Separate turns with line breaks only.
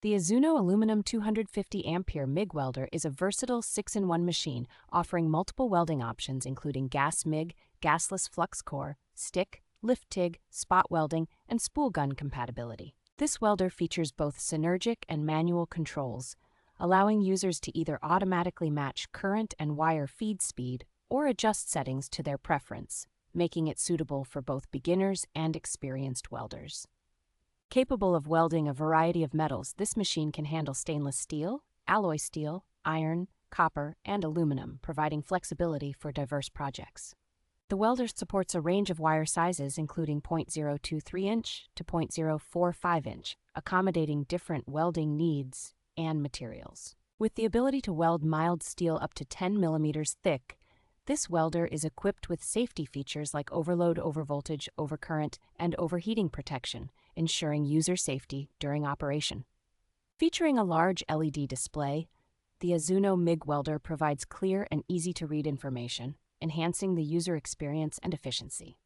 The AZZUNO Aluminum 250 A MIG Welder is a versatile 6-in-1 machine offering multiple welding options including Gas MIG, Gasless Flux Core, stick, lift TIG, spot welding, and Spool Gun compatibility. This welder features both synergic and manual controls, allowing users to either automatically match current and wire feed speed or adjust settings to their preference, making it suitable for both beginners and experienced welders. Capable of welding a variety of metals, this machine can handle stainless steel, alloy steel, iron, copper, and aluminum, providing flexibility for diverse projects. The welder supports a range of wire sizes including 0.023-inch to 0.045-inch, accommodating different welding needs and materials. With the ability to weld mild steel up to 10 millimeters thick, this welder is equipped with safety features like overload, overvoltage, overcurrent, and overheating protection, ensuring user safety during operation. Featuring a large LED display, the AZZUNO MIG Welder provides clear and easy-to-read information, enhancing the user experience and efficiency.